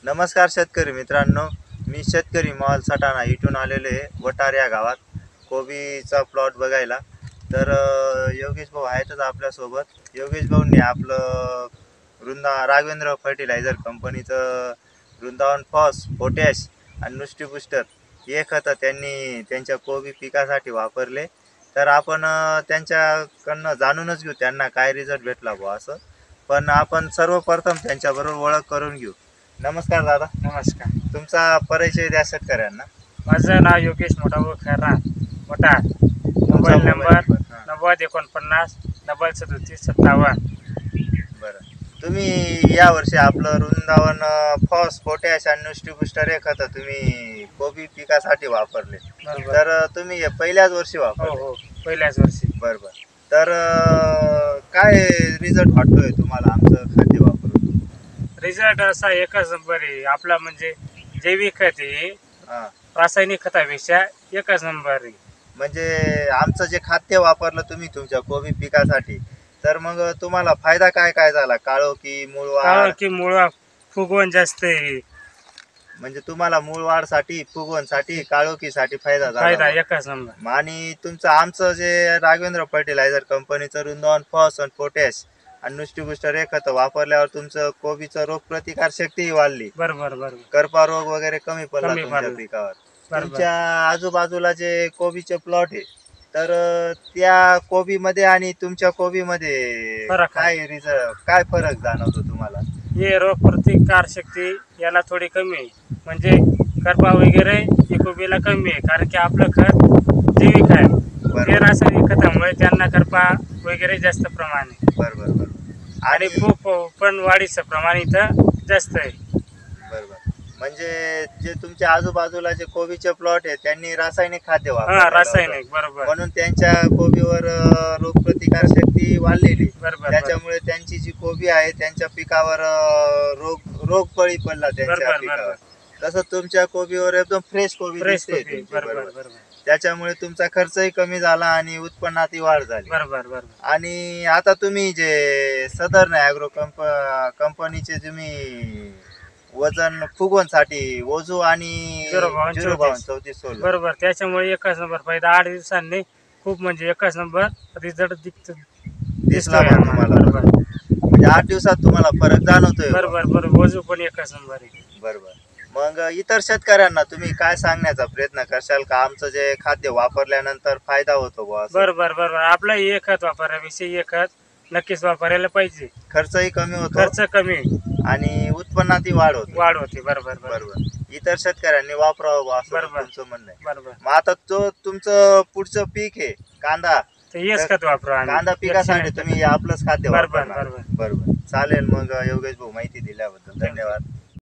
नमस्कार शेतकरी मित्रांनो, मी शेतकरी माहोल सटाणा इथून आलेलो आहे वटार या गावात कोबीचा प्लॉट बघायला. तर योगेश भाऊ आहेतच आपल्यासोबत. योगेश भाऊंनी आपलं राघवेंद्र फर्टिलायझर कंपनीचं वृंदावन फॉस, पोटॅश आणि नुस्टी बुस्टर हे खतं त्यांनी त्यांच्या कोबी पिकासाठी वापरले. तर आपण त्यांच्याकडनं जाणूनच घेऊ त्यांना काय रिझल्ट भेटला बुवा असं. पण आपण सर्वप्रथम त्यांच्याबरोबर ओळख करून घेऊ. नमस्कार दादा. नमस्कार. तुमचा परिचय द्या शेतकऱ्यांना. माझं नाव योगेश मोठाभाऊ खैरा वटार. Mobile number 90 49 37 57. बरं, तुम्ही यावर्षी आपलं वृंदावन फॉस, पोटॅश आणि नुस्टी बुस्टर हे खतं तुम्ही कोबी पिकासाठी वापरले. बरोबर. तर तुम्ही हे पहिल्याच वर्षी हो वापरले? हो, पहिल्याच वर्षी. बरोबर. तर काय रिझल्ट वाटतोय तुम्हाला आमचं खाद्य वापरून? रिझल्ट असा एकच नंबर आहे आपला, म्हणजे जैविक खत आहे हां, रासायनिक खतापेक्षा एकच नंबर आहे. म्हणजे आमचं जे खाद्य वापरलं तुम्ही तुमच्या कोबी पिकासाठी, तर मग तुम्हाला फायदा काय काय झाला? काळोखी, मूळवाढ? कारण की मुळा फुगवण जास्त आहे. म्हणजे तुम्हाला मूळवाढसाठी, फुगवणसाठी, काळोखीसाठी फायदा झाला फायदा बुवा. एकच नंबर. आणि आमचं जे राघवेंद्र फर्टिलायझर कंपनीचं वृंदावन फॉस आणि पोटॅश आणि नुस्टी बुस्टर हे खतं वापरल्यावर तुमचं कोबीचं रोगप्रतिकार शक्तीही वाढली, बरोबर बरोबर करपा रोग वगैरे कमी पडला कमी तुमच्या पडला. पिकावर. बरोबर. तुमच्या आजूबाजूला जे कोबीचे प्लॉट आहे, तर त्या कोबीमध्ये आणि तुमच्या कोबीमध्ये फरक आहे. काय फरक जाणवतो तुम्हाला? हे रोगप्रतिकार शक्ती याला थोडी कमी आहे, म्हणजे करपा वगैरे हे कोबीला कमी आहे, कारण की आपलं खत जैविक आहे. ते रासायनिक खतामुळे त्यांना करपा वगैरे जास्त प्रमाण आहे. बरोबर बरोबर. आणि खूप पण वाढीचं प्रमाण इथं जास्त आहे. बरोबर. म्हणजे जे तुमच्या आजूबाजूला जे कोबीचे प्लॉट आहे त्यांनी रासायनिक खाद्य हा, वापरलेलं होतं. रासायनिक. बरोबर म्हणून त्यांच्या कोबीवर रोगप्रतिकार शक्ती वाढलेली. बरोबर त्याच्यामुळे त्यांची जी कोबी आहे त्यांच्या पिकावर रोग बळी पडला त्यांच्या बरोबर पिकावर. बरोबर तसं तुमच्या कोबीवर एकदम फ्रेश कोबी फ्रेश दिसते कोबी. तुमची. बरोबर बरोबर. बरोबर त्याच्यामुळे तुमचा खर्चही कमी झाला आणि उत्पन्नातही वाढ झाली. बरोबर बरोबर. आणि आता तुम्ही जे सदर्न ॲग्रो कंपनीचे तुम्ही वजन फुगवणसाठी ओझो आणि 05234 सोडलं. बरोबर, त्याच्यामुळे एकच नंबर फायदा. 8 दिवसांनी खूप म्हणजे एकच नंबर रिझल्ट दिसला दिसतोय मग तुम्हाला? बरोबर म्हणजे 8 दिवसात तुम्हाला फरक जाणवतोय? बरोबर बरोबर. वजू पण एकच नंबर आहे. बरोबर. मग इतर शेतकऱ्यांना तुम्ही काय सांगण्याचा प्रयत्न करशाल का आमचं जे खाद्य वापरल्यानंतर फायदा होतो बुवा असं? बरोबर बरोबर. आपलं हे खत वापरण्यापेक्षा हे खत नक्कीच वापरायला पाहिजे. खर्चही कमी होतो खर्च कमी, आणि उत्पन्नातही वाढ होते. वाढ होते. बरोबर बरोबर बरोबर. इतर शेतकऱ्यांनी वापरावं बुवा असं बरोबर. तुमचं म्हणणं आहे. बरोबर. मग आता तुमचं पुढचं पीक आहे कांदा. तर हेच खत वापरू आम्ही. कांदा पिकासाठी तुम्ही आपलंच खाद्य बरोबर वापरणार? बरोबर. बरोबर. चालेल. मग योगेश भाऊ, माहिती दिल्याबद्दल धन्यवाद.